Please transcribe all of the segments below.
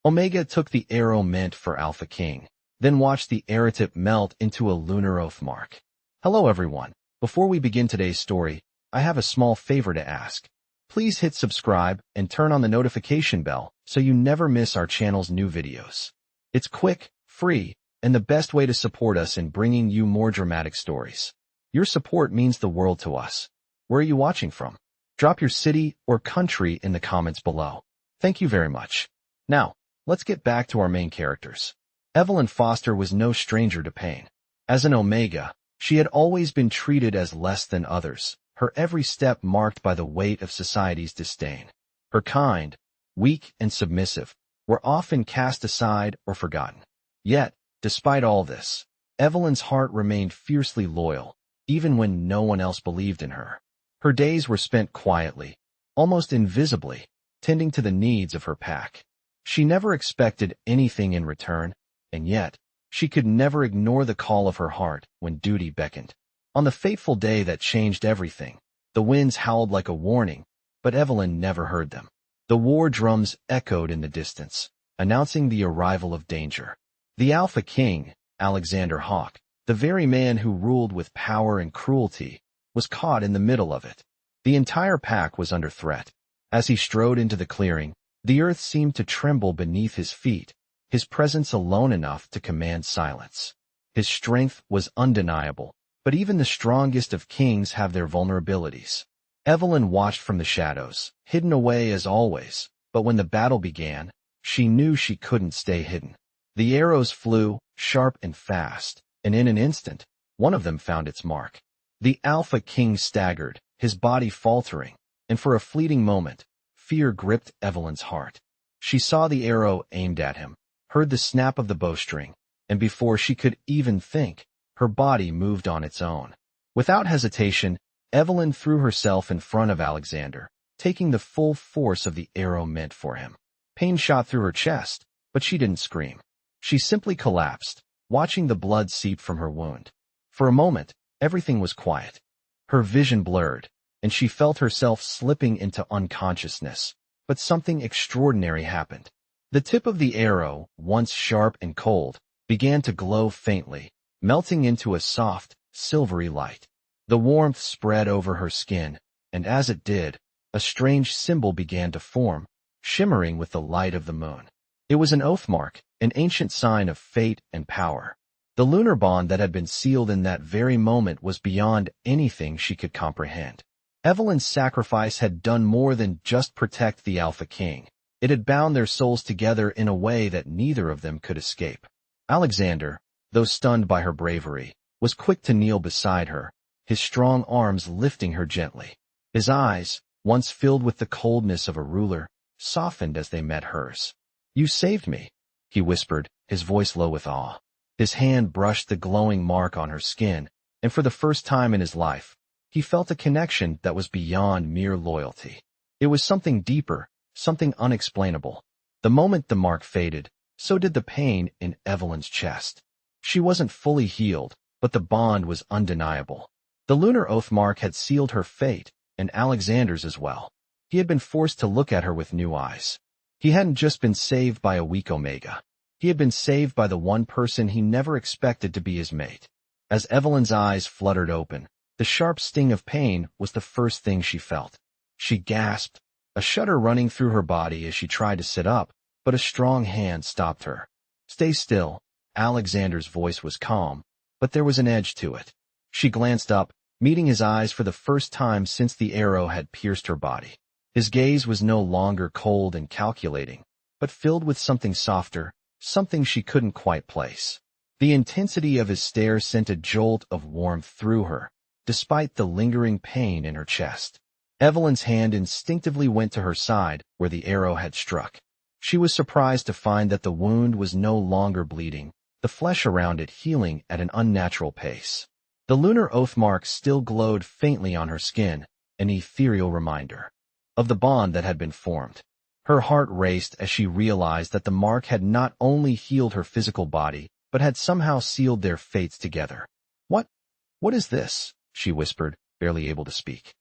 Omega took the arrow meant for Alpha King, then watched the arrow tip melt into a lunar oathmark. Hello everyone. Before we begin today's story, I have a small favor to ask. Please hit subscribe and turn on the notification bell so you never miss our channel's new videos. It's quick, free, and the best way to support us in bringing you more dramatic stories. Your support means the world to us. Where are you watching from? Drop your city or country in the comments below. Thank you very much. Now, let's get back to our main characters. Evelyn Foster was no stranger to pain. As an Omega, she had always been treated as less than others, her every step marked by the weight of society's disdain. Her kind, weak, and submissive were often cast aside or forgotten. Yet, despite all this, Evelyn's heart remained fiercely loyal, even when no one else believed in her. Her days were spent quietly, almost invisibly, tending to the needs of her pack. She never expected anything in return, and yet, she could never ignore the call of her heart when duty beckoned. On the fateful day that changed everything, the winds howled like a warning, but Evelyn never heard them. The war drums echoed in the distance, announcing the arrival of danger. The Alpha King, Alexander Hawk, the very man who ruled with power and cruelty, was caught in the middle of it. The entire pack was under threat. As he strode into the clearing, the earth seemed to tremble beneath his feet, his presence alone enough to command silence. His strength was undeniable, but even the strongest of kings have their vulnerabilities. Evelyn watched from the shadows, hidden away as always, but when the battle began, she knew she couldn't stay hidden. The arrows flew, sharp and fast, and in an instant, one of them found its mark. The Alpha King staggered, his body faltering, and for a fleeting moment, fear gripped Evelyn's heart. She saw the arrow aimed at him, heard the snap of the bowstring, and before she could even think, her body moved on its own. Without hesitation, Evelyn threw herself in front of Alexander, taking the full force of the arrow meant for him. Pain shot through her chest, but she didn't scream. She simply collapsed, watching the blood seep from her wound. For a moment, everything was quiet. Her vision blurred, and she felt herself slipping into unconsciousness. But something extraordinary happened. The tip of the arrow, once sharp and cold, began to glow faintly, melting into a soft, silvery light. The warmth spread over her skin, and as it did, a strange symbol began to form, shimmering with the light of the moon. It was an oathmark, an ancient sign of fate and power. The lunar bond that had been sealed in that very moment was beyond anything she could comprehend. Evelyn's sacrifice had done more than just protect the Alpha King. It had bound their souls together in a way that neither of them could escape. Alexander, though stunned by her bravery, was quick to kneel beside her, his strong arms lifting her gently. His eyes, once filled with the coldness of a ruler, softened as they met hers. "You saved me," he whispered, his voice low with awe. His hand brushed the glowing mark on her skin, and for the first time in his life, he felt a connection that was beyond mere loyalty. It was something deeper, something unexplainable. The moment the mark faded, so did the pain in Evelyn's chest. She wasn't fully healed, but the bond was undeniable. The Lunar Oathmark had sealed her fate, and Alexander's as well. He had been forced to look at her with new eyes. He hadn't just been saved by a weak Omega. He had been saved by the one person he never expected to be his mate. As Evelyn's eyes fluttered open, the sharp sting of pain was the first thing she felt. She gasped, a shudder running through her body as she tried to sit up, but a strong hand stopped her. "Stay still." Alexander's voice was calm, but there was an edge to it. She glanced up, meeting his eyes for the first time since the arrow had pierced her body. His gaze was no longer cold and calculating, but filled with something softer, something she couldn't quite place. The intensity of his stare sent a jolt of warmth through her, despite the lingering pain in her chest. Evelyn's hand instinctively went to her side where the arrow had struck. She was surprised to find that the wound was no longer bleeding, the flesh around it healing at an unnatural pace. The lunar oathmark still glowed faintly on her skin, an ethereal reminder of the bond that had been formed. Her heart raced as she realized that the mark had not only healed her physical body, but had somehow sealed their fates together. What is this?" she whispered, barely able to speak.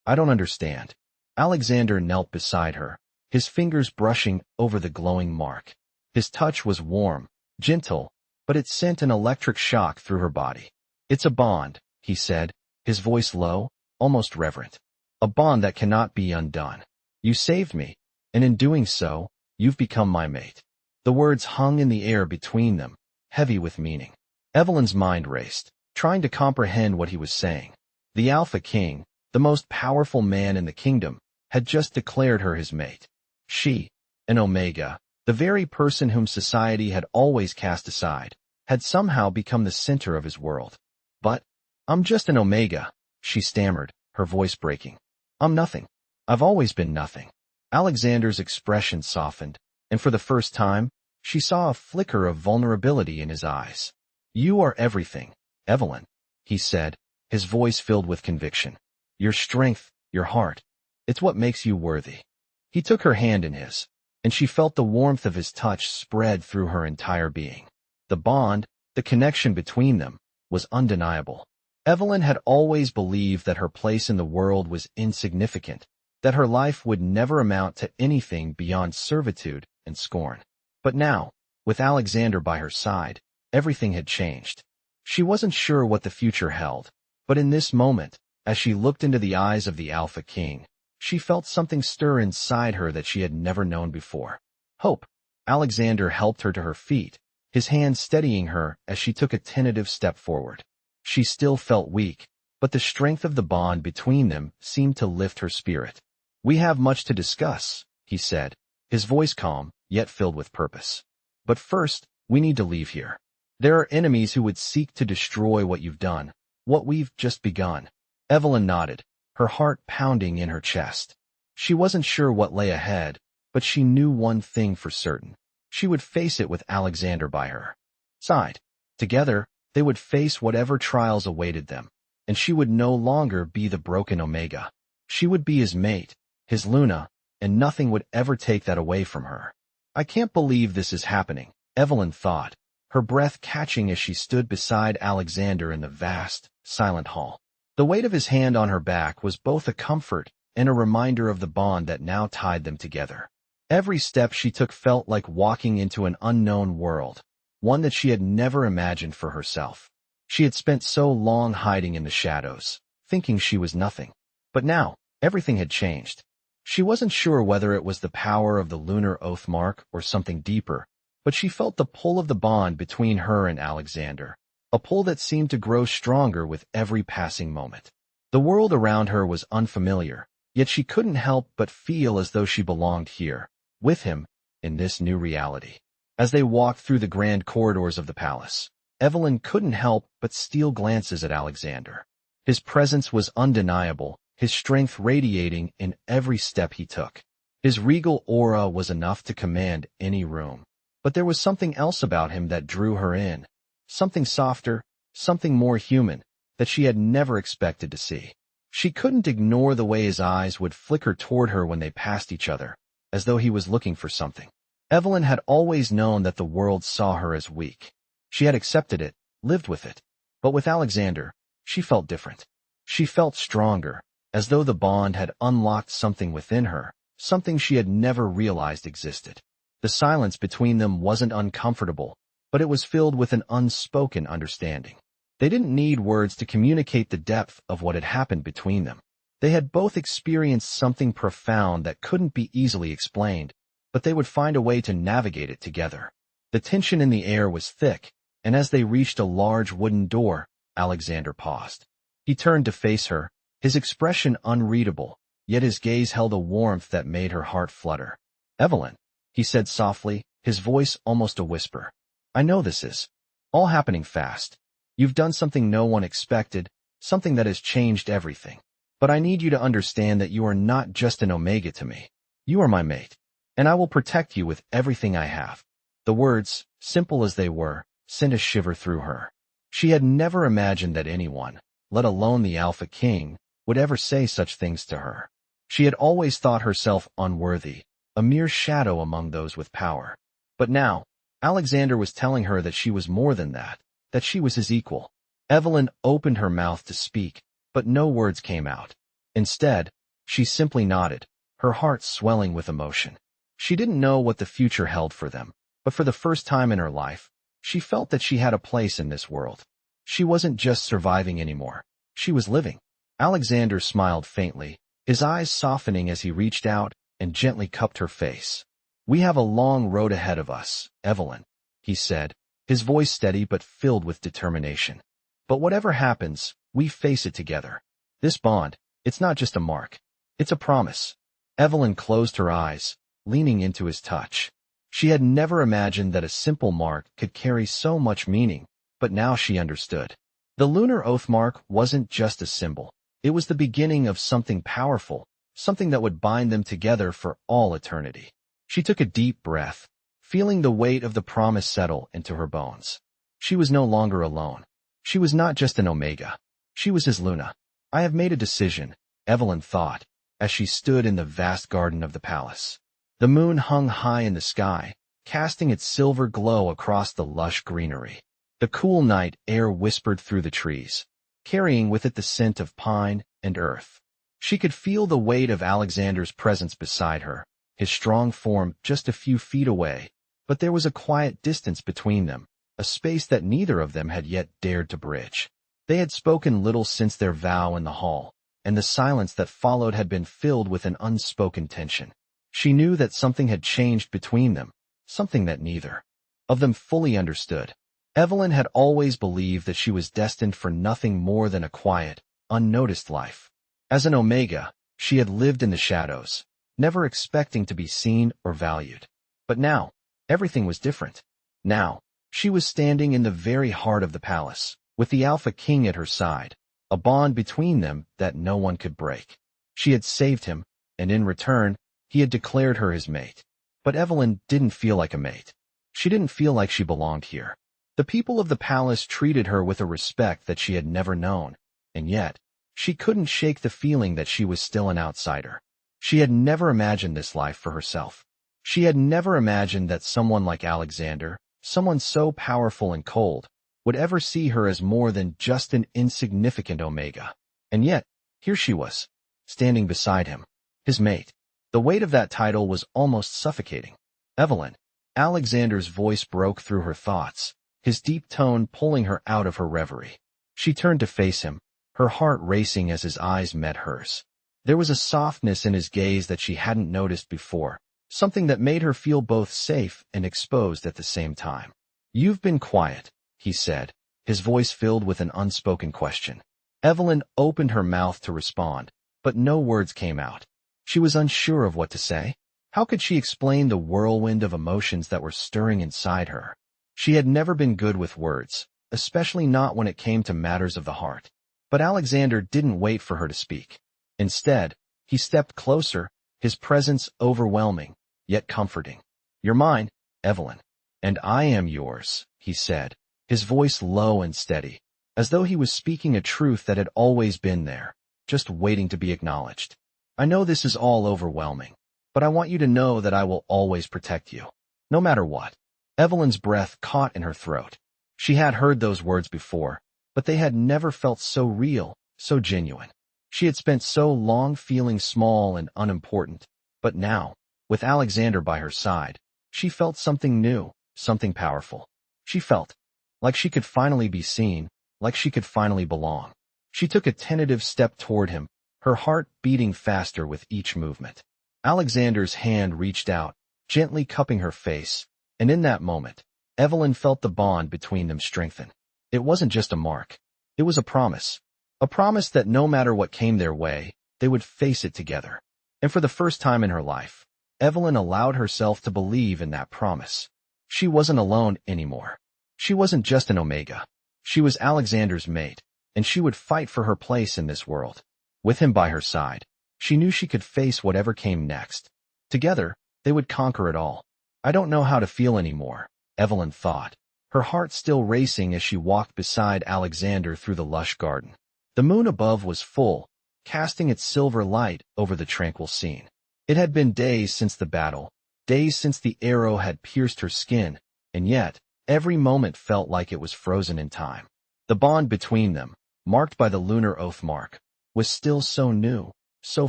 I don't understand." Alexander knelt beside her, his fingers brushing over the glowing mark. His touch was warm, gentle, but it sent an electric shock through her body. "It's a bond," he said, his voice low, almost reverent. "A bond that cannot be undone. You saved me, and in doing so, you've become my mate." The words hung in the air between them, heavy with meaning. Evelyn's mind raced, trying to comprehend what he was saying. The Alpha King, the most powerful man in the kingdom, had just declared her his mate. She, an Omega, the very person whom society had always cast aside, had somehow become the center of his world. "But, I'm just an Omega," she stammered, her voice breaking. "I'm nothing. I've always been nothing." Alexander's expression softened, and for the first time, she saw a flicker of vulnerability in his eyes. "You are everything, Evelyn," he said, his voice filled with conviction. "Your strength, your heart, it's what makes you worthy." He took her hand in his, and she felt the warmth of his touch spread through her entire being. The bond, the connection between them, was undeniable. Evelyn had always believed that her place in the world was insignificant, that her life would never amount to anything beyond servitude and scorn. But now, with Alexander by her side, everything had changed. She wasn't sure what the future held, but in this moment, as she looked into the eyes of the Alpha King, she felt something stir inside her that she had never known before. Hope. Alexander helped her to her feet, his hand steadying her as she took a tentative step forward. She still felt weak, but the strength of the bond between them seemed to lift her spirit. "We have much to discuss," he said, his voice calm, yet filled with purpose. "But first, we need to leave here. There are enemies who would seek to destroy what you've done, what we've just begun." Evelyn nodded, her heart pounding in her chest. She wasn't sure what lay ahead, but she knew one thing for certain. She would face it with Alexander by her side. Together, they would face whatever trials awaited them, and she would no longer be the broken Omega. She would be his mate, his Luna, and nothing would ever take that away from her. "I can't believe this is happening," Evelyn thought, her breath catching as she stood beside Alexander in the vast, silent hall. The weight of his hand on her back was both a comfort and a reminder of the bond that now tied them together. Every step she took felt like walking into an unknown world, one that she had never imagined for herself. She had spent so long hiding in the shadows, thinking she was nothing. But now, everything had changed. She wasn't sure whether it was the power of the Lunar Oathmark or something deeper, but she felt the pull of the bond between her and Alexander, a pull that seemed to grow stronger with every passing moment. The world around her was unfamiliar, yet she couldn't help but feel as though she belonged here, with him, in this new reality. As they walked through the grand corridors of the palace, Evelyn couldn't help but steal glances at Alexander. His presence was undeniable, his strength radiating in every step he took. His regal aura was enough to command any room. But there was something else about him that drew her in. Something softer, something more human, that she had never expected to see. She couldn't ignore the way his eyes would flicker toward her when they passed each other, as though he was looking for something. Evelyn had always known that the world saw her as weak. She had accepted it, lived with it. But with Alexander, she felt different. She felt stronger, as though the bond had unlocked something within her, something she had never realized existed. The silence between them wasn't uncomfortable, but it was filled with an unspoken understanding. They didn't need words to communicate the depth of what had happened between them. They had both experienced something profound that couldn't be easily explained, but they would find a way to navigate it together. The tension in the air was thick, and as they reached a large wooden door, Alexander paused. He turned to face her, his expression unreadable, yet his gaze held a warmth that made her heart flutter. "Evelyn," he said softly, his voice almost a whisper. "I know this is all happening fast. You've done something no one expected, something that has changed everything. But I need you to understand that you are not just an Omega to me. You are my mate, and I will protect you with everything I have." The words, simple as they were, sent a shiver through her. She had never imagined that anyone, let alone the Alpha King, would ever say such things to her. She had always thought herself unworthy, a mere shadow among those with power. But now, Alexander was telling her that she was more than that she was his equal. Evelyn opened her mouth to speak, but no words came out. Instead, she simply nodded, her heart swelling with emotion. She didn't know what the future held for them, but for the first time in her life, she felt that she had a place in this world. She wasn't just surviving anymore. She was living. Alexander smiled faintly, his eyes softening as he reached out and gently cupped her face. "We have a long road ahead of us, Evelyn," he said, his voice steady but filled with determination. "But whatever happens, we face it together. This bond, it's not just a mark. It's a promise." Evelyn closed her eyes, leaning into his touch. She had never imagined that a simple mark could carry so much meaning, but now she understood. The Lunar Oathmark wasn't just a symbol. It was the beginning of something powerful, something that would bind them together for all eternity. She took a deep breath, feeling the weight of the promise settle into her bones. She was no longer alone. She was not just an Omega. She was his Luna. "I have made a decision," Evelyn thought, as she stood in the vast garden of the palace. The moon hung high in the sky, casting its silver glow across the lush greenery. The cool night air whispered through the trees, carrying with it the scent of pine and earth. She could feel the weight of Alexander's presence beside her, his strong form just a few feet away, but there was a quiet distance between them, a space that neither of them had yet dared to bridge. They had spoken little since their vow in the hall, and the silence that followed had been filled with an unspoken tension. She knew that something had changed between them, something that neither of them fully understood. Evelyn had always believed that she was destined for nothing more than a quiet, unnoticed life. As an Omega, she had lived in the shadows, never expecting to be seen or valued. But now, everything was different. Now, she was standing in the very heart of the palace, with the Alpha King at her side, a bond between them that no one could break. She had saved him, and in return, he had declared her his mate. But Evelyn didn't feel like a mate. She didn't feel like she belonged here. The people of the palace treated her with a respect that she had never known, and yet, she couldn't shake the feeling that she was still an outsider. She had never imagined this life for herself. She had never imagined that someone like Alexander, someone so powerful and cold, would ever see her as more than just an insignificant Omega. And yet, here she was, standing beside him, his mate. The weight of that title was almost suffocating. "Evelyn." Alexander's voice broke through her thoughts, his deep tone pulling her out of her reverie. She turned to face him, her heart racing as his eyes met hers. There was a softness in his gaze that she hadn't noticed before, something that made her feel both safe and exposed at the same time. "You've been quiet," he said, his voice filled with an unspoken question. Evelyn opened her mouth to respond, but no words came out. She was unsure of what to say. How could she explain the whirlwind of emotions that were stirring inside her? She had never been good with words, especially not when it came to matters of the heart. But Alexander didn't wait for her to speak. Instead, he stepped closer, his presence overwhelming, yet comforting. "You're mine, Evelyn, and I am yours," he said, his voice low and steady, as though he was speaking a truth that had always been there, just waiting to be acknowledged. "I know this is all overwhelming, but I want you to know that I will always protect you, no matter what." Evelyn's breath caught in her throat. She had heard those words before, but they had never felt so real, so genuine. She had spent so long feeling small and unimportant, but now, with Alexander by her side, she felt something new, something powerful. She felt like she could finally be seen, like she could finally belong. She took a tentative step toward him, her heart beating faster with each movement. Alexander's hand reached out, gently cupping her face, and in that moment, Evelyn felt the bond between them strengthen. It wasn't just a mark. It was a promise that no matter what came their way, they would face it together. And for the first time in her life, Evelyn allowed herself to believe in that promise. She wasn't alone anymore. She wasn't just an Omega. She was Alexander's mate, and she would fight for her place in this world. With him by her side, she knew she could face whatever came next. Together, they would conquer it all. "I don't know how to feel anymore," Evelyn thought, her heart still racing as she walked beside Alexander through the lush garden. The moon above was full, casting its silver light over the tranquil scene. It had been days since the battle, days since the arrow had pierced her skin, and yet, every moment felt like it was frozen in time. The bond between them, marked by the Lunar Oathmark, was still so new, so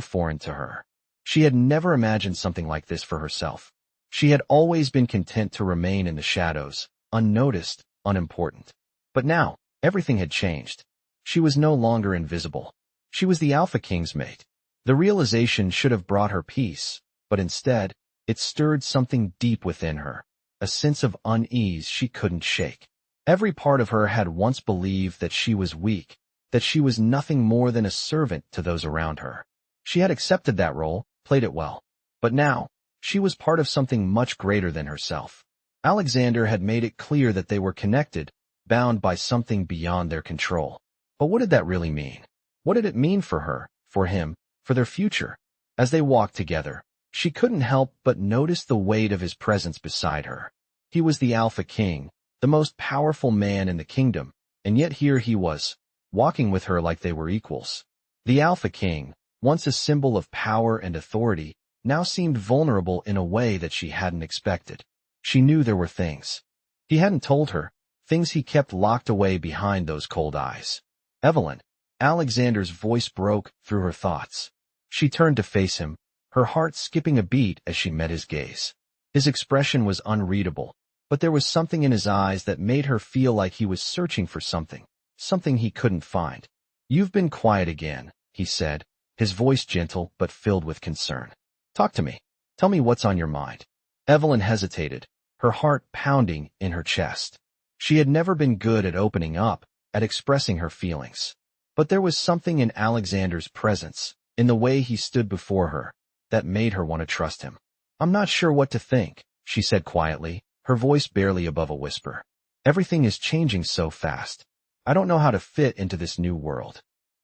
foreign to her. She had never imagined something like this for herself. She had always been content to remain in the shadows, unnoticed, unimportant. But now, everything had changed. She was no longer invisible. She was the Alpha King's mate. The realization should have brought her peace, but instead, it stirred something deep within her, a sense of unease she couldn't shake. Every part of her had once believed that she was weak, that she was nothing more than a servant to those around her. She had accepted that role, played it well. But now, she was part of something much greater than herself. Alexander had made it clear that they were connected, bound by something beyond their control. But what did that really mean? What did it mean for her, for him, for their future? As they walked together, she couldn't help but notice the weight of his presence beside her. He was the Alpha King, the most powerful man in the kingdom, and yet here he was, walking with her like they were equals. The Alpha King, once a symbol of power and authority, now seemed vulnerable in a way that she hadn't expected. She knew there were things he hadn't told her, things he kept locked away behind those cold eyes. Evelyn, Alexander's voice broke through her thoughts. She turned to face him, her heart skipping a beat as she met his gaze. His expression was unreadable, but there was something in his eyes that made her feel like he was searching for something, something he couldn't find. "You've been quiet again," he said, his voice gentle but filled with concern. "Talk to me. Tell me what's on your mind." Evelyn hesitated, her heart pounding in her chest. She had never been good at opening up, at expressing her feelings. But there was something in Alexander's presence, in the way he stood before her, that made her want to trust him. "I'm not sure what to think," she said quietly, her voice barely above a whisper. "Everything is changing so fast. I don't know how to fit into this new world."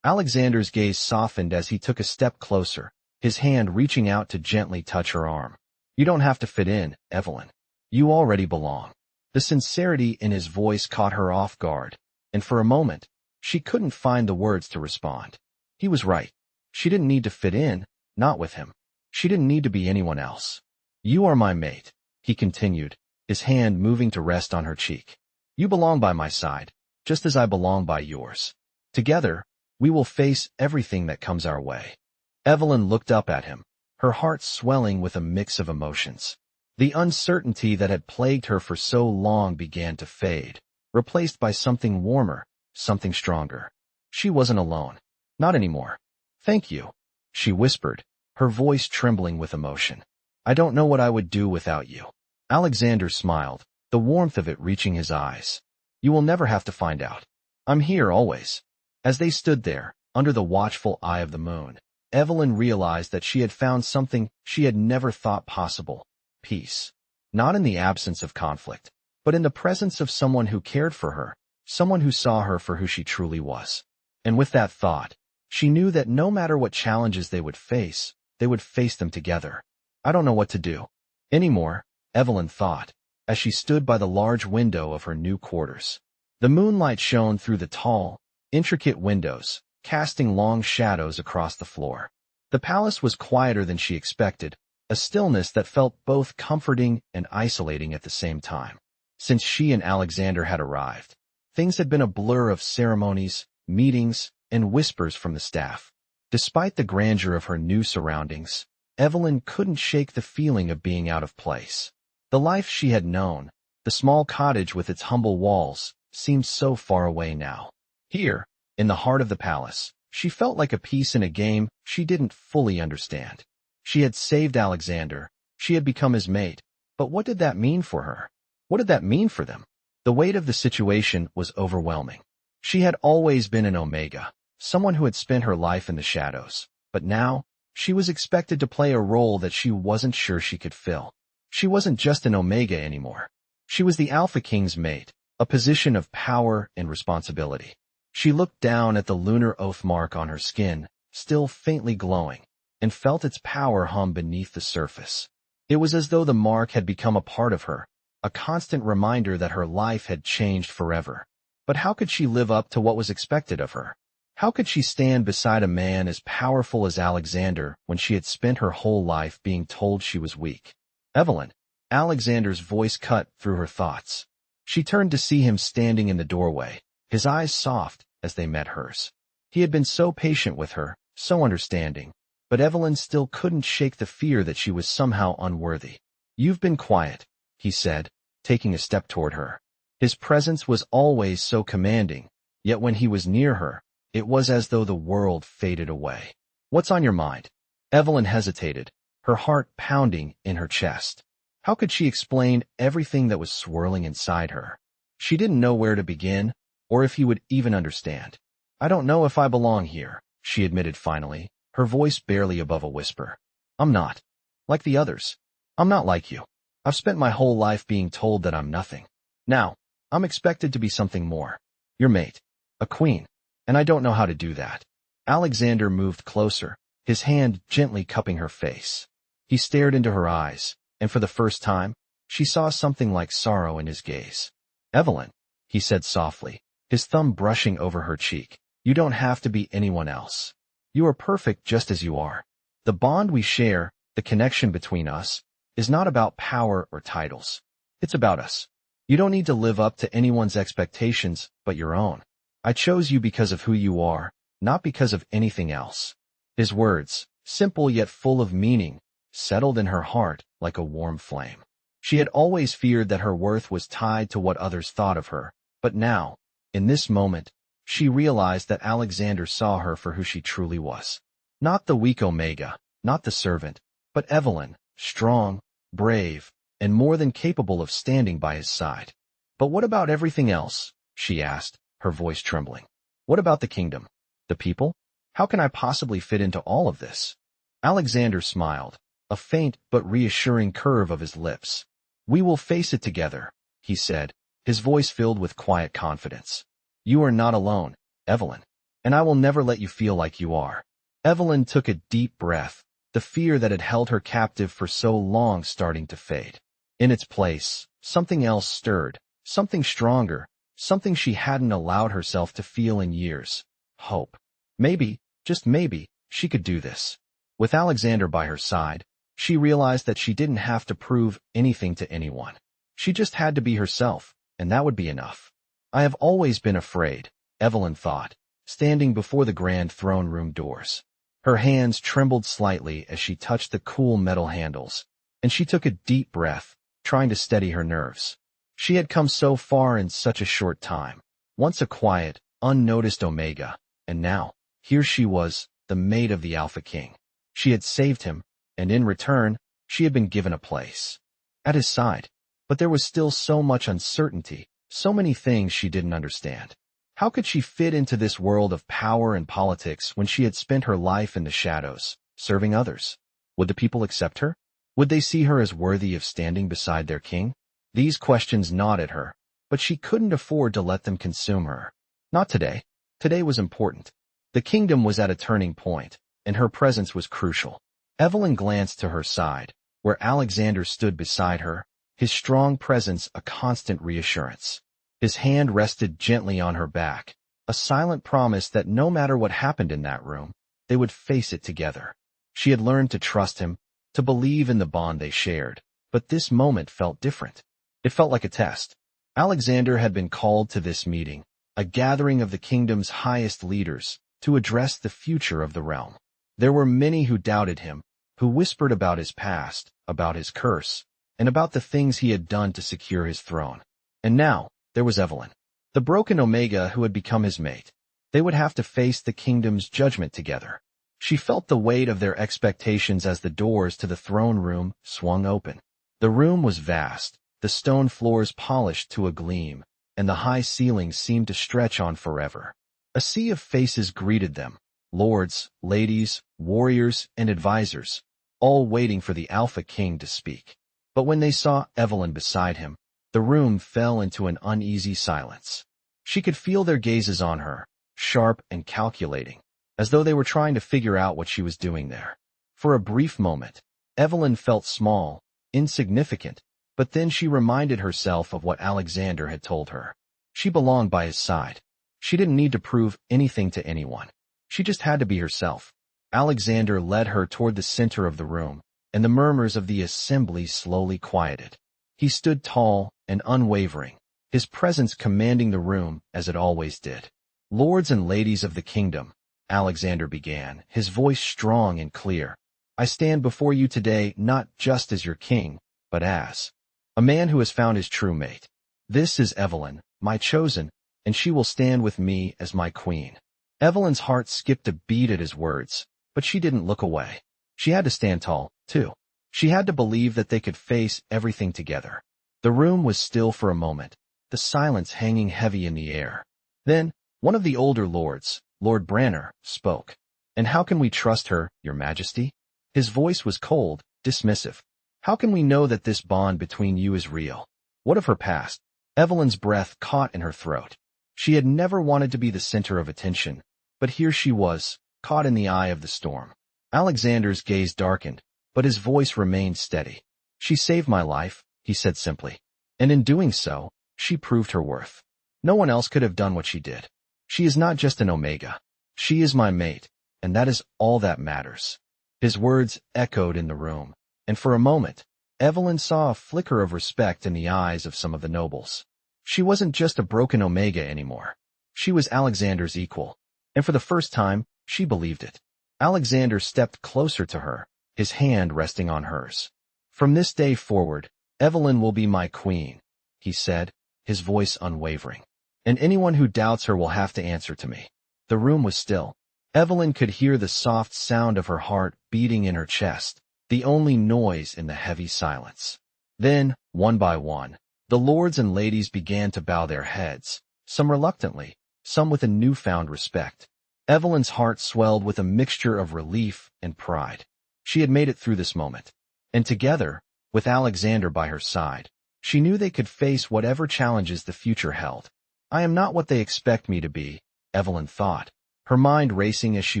Alexander's gaze softened as he took a step closer, his hand reaching out to gently touch her arm. "You don't have to fit in, Evelyn. You already belong." The sincerity in his voice caught her off guard, and for a moment, she couldn't find the words to respond. He was right. She didn't need to fit in, not with him. She didn't need to be anyone else. "You are my mate," he continued, his hand moving to rest on her cheek. "You belong by my side, just as I belong by yours. Together, we will face everything that comes our way." Evelyn looked up at him, her heart swelling with a mix of emotions. The uncertainty that had plagued her for so long began to fade, replaced by something warmer, something stronger. She wasn't alone. Not anymore. "Thank you," she whispered, her voice trembling with emotion. "I don't know what I would do without you." Alexander smiled, the warmth of it reaching his eyes. "You will never have to find out. I'm here always." As they stood there, under the watchful eye of the moon, Evelyn realized that she had found something she had never thought possible. Peace. Not in the absence of conflict, but in the presence of someone who cared for her, someone who saw her for who she truly was. And with that thought, she knew that no matter what challenges they would face them together. "I don't know what to do anymore," Evelyn thought, as she stood by the large window of her new quarters. The moonlight shone through the tall, intricate windows, casting long shadows across the floor. The palace was quieter than she expected, a stillness that felt both comforting and isolating at the same time. Since she and Alexander had arrived, things had been a blur of ceremonies, meetings, and whispers from the staff. Despite the grandeur of her new surroundings, Evelyn couldn't shake the feeling of being out of place. The life she had known, the small cottage with its humble walls, seemed so far away now. Here, in the heart of the palace, she felt like a piece in a game she didn't fully understand. She had saved Alexander, she had become his mate, but what did that mean for her? What did that mean for them? The weight of the situation was overwhelming. She had always been an Omega, someone who had spent her life in the shadows, but now, she was expected to play a role that she wasn't sure she could fill. She wasn't just an Omega anymore. She was the Alpha King's mate, a position of power and responsibility. She looked down at the lunar oathmark on her skin, still faintly glowing, and felt its power hum beneath the surface. It was as though the mark had become a part of her, a constant reminder that her life had changed forever. But how could she live up to what was expected of her? How could she stand beside a man as powerful as Alexander when she had spent her whole life being told she was weak? "Evelyn," Alexander's voice cut through her thoughts. She turned to see him standing in the doorway, his eyes soft as they met hers. He had been so patient with her, so understanding, but Evelyn still couldn't shake the fear that she was somehow unworthy. "You've been quiet," he said, taking a step toward her. His presence was always so commanding, yet when he was near her, it was as though the world faded away. "What's on your mind?" Evelyn hesitated, her heart pounding in her chest. How could she explain everything that was swirling inside her? She didn't know where to begin, or if he would even understand. "I don't know if I belong here," she admitted finally, her voice barely above a whisper. "I'm not like the others. I'm not like you. I've spent my whole life being told that I'm nothing. Now, I'm expected to be something more. Your mate. A queen. And I don't know how to do that." Alexander moved closer, his hand gently cupping her face. He stared into her eyes, and for the first time, she saw something like sorrow in his gaze. "Evelyn," he said softly, his thumb brushing over her cheek, "you don't have to be anyone else. You are perfect just as you are. The bond we share, the connection between us, is not about power or titles. It's about us. You don't need to live up to anyone's expectations but your own. I chose you because of who you are, not because of anything else." His words, simple yet full of meaning, settled in her heart like a warm flame. She had always feared that her worth was tied to what others thought of her, but now, in this moment, she realized that Alexander saw her for who she truly was. Not the weak Omega, not the servant, but Evelyn, strong, brave, and more than capable of standing by his side. "But what about everything else?" she asked, her voice trembling. "What about the kingdom? The people? How can I possibly fit into all of this?" Alexander smiled, a faint but reassuring curve of his lips. "We will face it together," he said, his voice filled with quiet confidence. "You are not alone, Evelyn, and I will never let you feel like you are." Evelyn took a deep breath, the fear that had held her captive for so long starting to fade. In its place, something else stirred, something stronger, something she hadn't allowed herself to feel in years. Hope. Maybe, just maybe, she could do this. With Alexander by her side, she realized that she didn't have to prove anything to anyone. She just had to be herself, and that would be enough. "I have always been afraid," Evelyn thought, standing before the grand throne room doors. Her hands trembled slightly as she touched the cool metal handles, and she took a deep breath, trying to steady her nerves. She had come so far in such a short time, once a quiet, unnoticed Omega, and now, here she was, the mate of the Alpha King. She had saved him, and in return, she had been given a place at his side. But there was still so much uncertainty, so many things she didn't understand. How could she fit into this world of power and politics when she had spent her life in the shadows, serving others? Would the people accept her? Would they see her as worthy of standing beside their king? These questions gnawed at her, but she couldn't afford to let them consume her. Not today. Today was important. The kingdom was at a turning point, and her presence was crucial. Evelyn glanced to her side, where Alexander stood beside her, his strong presence a constant reassurance. His hand rested gently on her back, a silent promise that no matter what happened in that room, they would face it together. She had learned to trust him, to believe in the bond they shared, but this moment felt different. It felt like a test. Alexander had been called to this meeting, a gathering of the kingdom's highest leaders, to address the future of the realm. There were many who doubted him, who whispered about his past, about his curse, and about the things he had done to secure his throne. And now, there was Evelyn, the broken Omega who had become his mate. They would have to face the kingdom's judgment together. She felt the weight of their expectations as the doors to the throne room swung open. The room was vast, the stone floors polished to a gleam, and the high ceilings seemed to stretch on forever. A sea of faces greeted them, lords, ladies, warriors, and advisors, all waiting for the Alpha King to speak. But when they saw Evelyn beside him, the room fell into an uneasy silence. She could feel their gazes on her, sharp and calculating, as though they were trying to figure out what she was doing there. For a brief moment, Evelyn felt small, insignificant, but then she reminded herself of what Alexander had told her. She belonged by his side. She didn't need to prove anything to anyone. She just had to be herself. Alexander led her toward the center of the room, and the murmurs of the assembly slowly quieted. He stood tall and unwavering, his presence commanding the room as it always did. "Lords and ladies of the kingdom," Alexander began, his voice strong and clear. I stand before you today not just as your king, but as a man who has found his true mate. This is Evelyn, my chosen, and she will stand with me as my queen. Evelyn's heart skipped a beat at his words, but she didn't look away. She had to stand tall, too. She had to believe that they could face everything together. The room was still for a moment, the silence hanging heavy in the air. Then, one of the older lords, Lord Branner, spoke. And how can we trust her, your majesty? His voice was cold, dismissive. How can we know that this bond between you is real? What of her past? Evelyn's breath caught in her throat. She had never wanted to be the center of attention, but here she was, caught in the eye of the storm. Alexander's gaze darkened, but his voice remained steady. She saved my life, he said simply. And in doing so, she proved her worth. No one else could have done what she did. She is not just an Omega. She is my mate, and that is all that matters. His words echoed in the room, and for a moment, Evelyn saw a flicker of respect in the eyes of some of the nobles. She wasn't just a broken Omega anymore. She was Alexander's equal, and for the first time, she believed it. Alexander stepped closer to her, his hand resting on hers. From this day forward, Evelyn will be my queen, he said, his voice unwavering. And anyone who doubts her will have to answer to me. The room was still. Evelyn could hear the soft sound of her heart beating in her chest, the only noise in the heavy silence. Then, one by one, the lords and ladies began to bow their heads, some reluctantly, some with a newfound respect. Evelyn's heart swelled with a mixture of relief and pride. She had made it through this moment. And together, with Alexander by her side, she knew they could face whatever challenges the future held. I am not what they expect me to be, Evelyn thought, her mind racing as she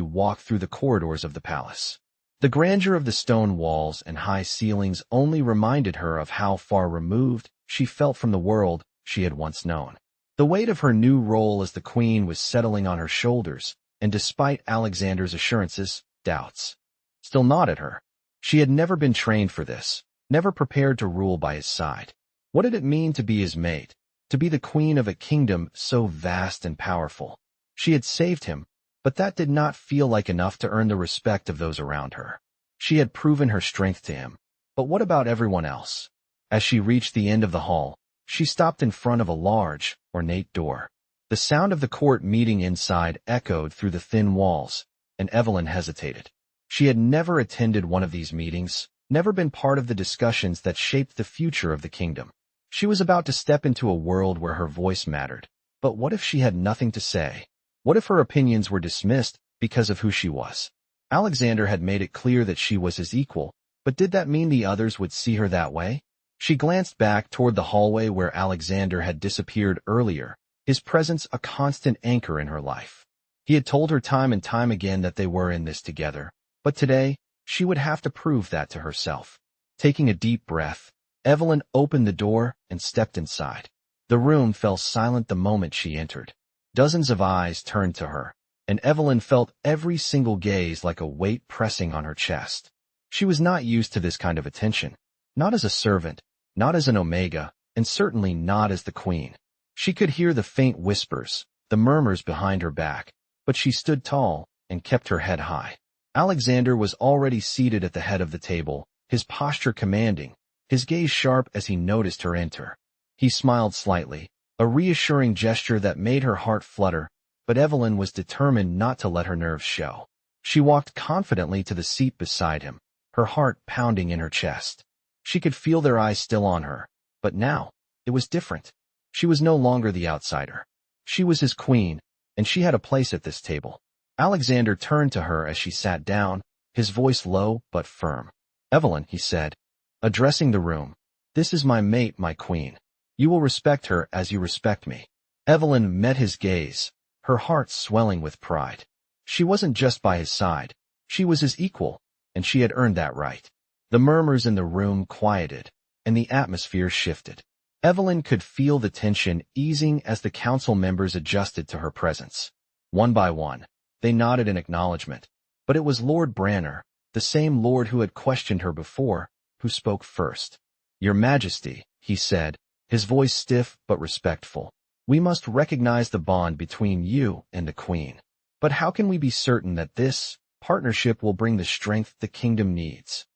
walked through the corridors of the palace. The grandeur of the stone walls and high ceilings only reminded her of how far removed she felt from the world she had once known. The weight of her new role as the queen was settling on her shoulders, and despite Alexander's assurances, doubts still gnawed at her. She had never been trained for this, never prepared to rule by his side. What did it mean to be his mate, to be the queen of a kingdom so vast and powerful? She had saved him, but that did not feel like enough to earn the respect of those around her. She had proven her strength to him, but what about everyone else? As she reached the end of the hall, she stopped in front of a large, ornate door. The sound of the court meeting inside echoed through the thin walls, and Evelyn hesitated. She had never attended one of these meetings, never been part of the discussions that shaped the future of the kingdom. She was about to step into a world where her voice mattered. But what if she had nothing to say? What if her opinions were dismissed because of who she was? Alexander had made it clear that she was his equal, but did that mean the others would see her that way? She glanced back toward the hallway where Alexander had disappeared earlier, his presence a constant anchor in her life. He had told her time and time again that they were in this together, but today, she would have to prove that to herself. Taking a deep breath, Evelyn opened the door and stepped inside. The room fell silent the moment she entered. Dozens of eyes turned to her, and Evelyn felt every single gaze like a weight pressing on her chest. She was not used to this kind of attention, not as a servant, not as an Omega, and certainly not as the queen. She could hear the faint whispers, the murmurs behind her back, but she stood tall and kept her head high. Alexander was already seated at the head of the table, his posture commanding, his gaze sharp as he noticed her enter. He smiled slightly, a reassuring gesture that made her heart flutter, but Evelyn was determined not to let her nerves show. She walked confidently to the seat beside him, her heart pounding in her chest. She could feel their eyes still on her, but now, it was different. She was no longer the outsider. She was his queen, and she had a place at this table. Alexander turned to her as she sat down, his voice low but firm. "Evelyn," he said, addressing the room, "this is my mate, my queen. You will respect her as you respect me." Evelyn met his gaze, her heart swelling with pride. She wasn't just by his side, she was his equal, and she had earned that right. The murmurs in the room quieted, and the atmosphere shifted. Evelyn could feel the tension easing as the council members adjusted to her presence. One by one, they nodded in acknowledgement, but it was Lord Branner, the same lord who had questioned her before, who spoke first. "Your Majesty," he said, his voice stiff but respectful, "we must recognize the bond between you and the Queen. But how can we be certain that this partnership will bring the strength the kingdom needs?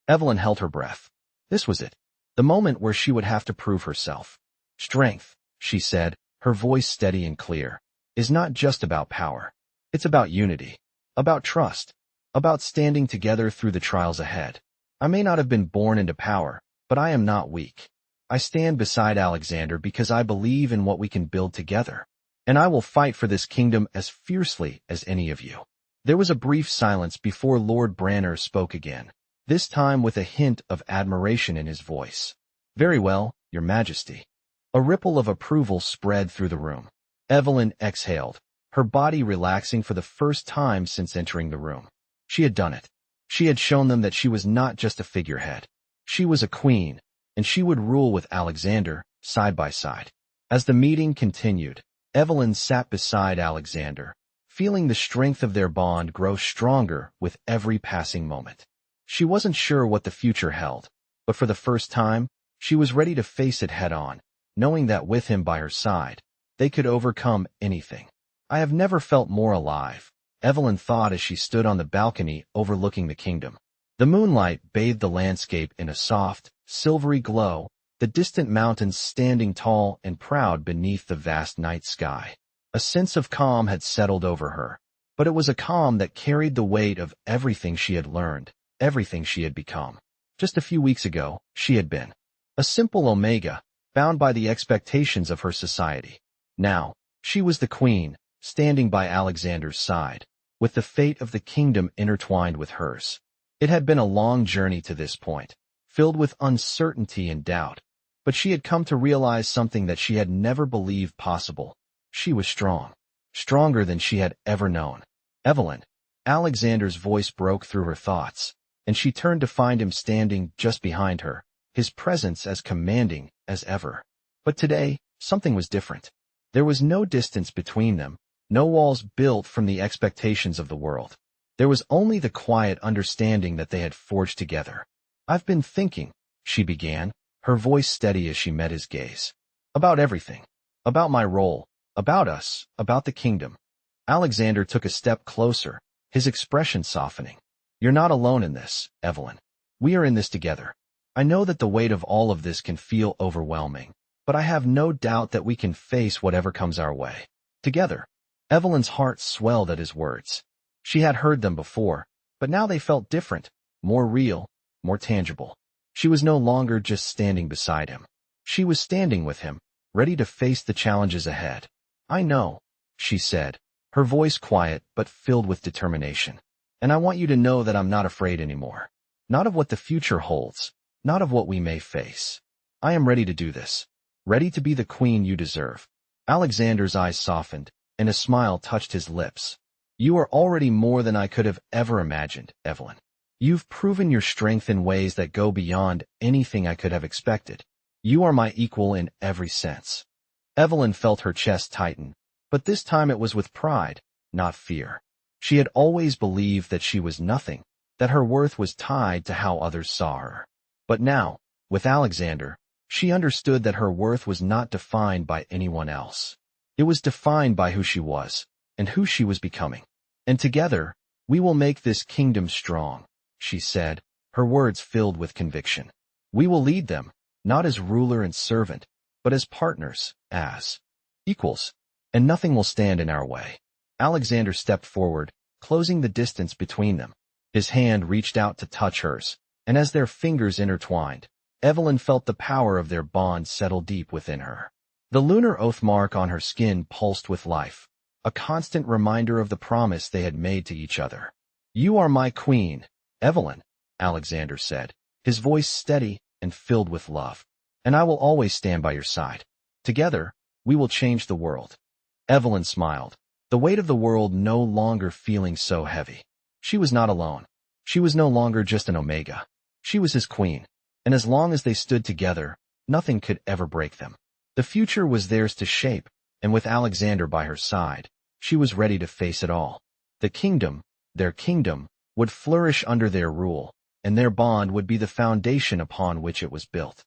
Evelyn held her breath. This was it, the moment where she would have to prove herself. Strength, she said, her voice steady and clear, is not just about power. It's about unity, about trust, about standing together through the trials ahead. I may not have been born into power, but I am not weak. I stand beside Alexander because I believe in what we can build together. And I will fight for this kingdom as fiercely as any of you. There was a brief silence before Lord Branner spoke again, this time with a hint of admiration in his voice. Very well, Your Majesty. A ripple of approval spread through the room. Evelyn exhaled, her body relaxing for the first time since entering the room. She had done it. She had shown them that she was not just a figurehead. She was a queen, and she would rule with Alexander, side by side. As the meeting continued, Evelyn sat beside Alexander, feeling the strength of their bond grow stronger with every passing moment. She wasn't sure what the future held, but for the first time, she was ready to face it head-on, knowing that with him by her side, they could overcome anything. I have never felt more alive, Evelyn thought as she stood on the balcony overlooking the kingdom. The moonlight bathed the landscape in a soft, silvery glow, the distant mountains standing tall and proud beneath the vast night sky. A sense of calm had settled over her, but it was a calm that carried the weight of everything she had learned, everything she had become. Just a few weeks ago, she had been a simple Omega, bound by the expectations of her society. Now, she was the queen, standing by Alexander's side, with the fate of the kingdom intertwined with hers. It had been a long journey to this point, filled with uncertainty and doubt, but she had come to realize something that she had never believed possible. She was strong, stronger than she had ever known. Evelyn, Alexander's voice broke through her thoughts, and she turned to find him standing just behind her, his presence as commanding as ever. But today, something was different. There was no distance between them, no walls built from the expectations of the world. There was only the quiet understanding that they had forged together. I've been thinking, she began, her voice steady as she met his gaze. About everything. About my role. About us. About the kingdom. Alexander took a step closer, his expression softening. You're not alone in this, Evelyn. We are in this together. I know that the weight of all of this can feel overwhelming, but I have no doubt that we can face whatever comes our way. Together. Evelyn's heart swelled at his words. She had heard them before, but now they felt different, more real, more tangible. She was no longer just standing beside him. She was standing with him, ready to face the challenges ahead. I know, she said, her voice quiet but filled with determination. And I want you to know that I'm not afraid anymore. Not of what the future holds, not of what we may face. I am ready to do this. Ready to be the queen you deserve. Alexander's eyes softened, and a smile touched his lips. You are already more than I could have ever imagined, Evelyn. You've proven your strength in ways that go beyond anything I could have expected. You are my equal in every sense. Evelyn felt her chest tighten, but this time it was with pride, not fear. She had always believed that she was nothing, that her worth was tied to how others saw her. But now, with Alexander, she understood that her worth was not defined by anyone else. It was defined by who she was, and who she was becoming. And together, we will make this kingdom strong, she said, her words filled with conviction. We will lead them, not as ruler and servant, but as partners, as equals, and nothing will stand in our way. Alexander stepped forward, closing the distance between them. His hand reached out to touch hers, and as their fingers intertwined, Evelyn felt the power of their bond settle deep within her. The lunar oathmark on her skin pulsed with life, a constant reminder of the promise they had made to each other. You are my queen, Evelyn, Alexander said, his voice steady and filled with love. And I will always stand by your side. Together, we will change the world. Evelyn smiled, the weight of the world no longer feeling so heavy. She was not alone. She was no longer just an Omega. She was his queen, and as long as they stood together, nothing could ever break them. The future was theirs to shape, and with Alexander by her side, she was ready to face it all. The kingdom, their kingdom, would flourish under their rule, and their bond would be the foundation upon which it was built.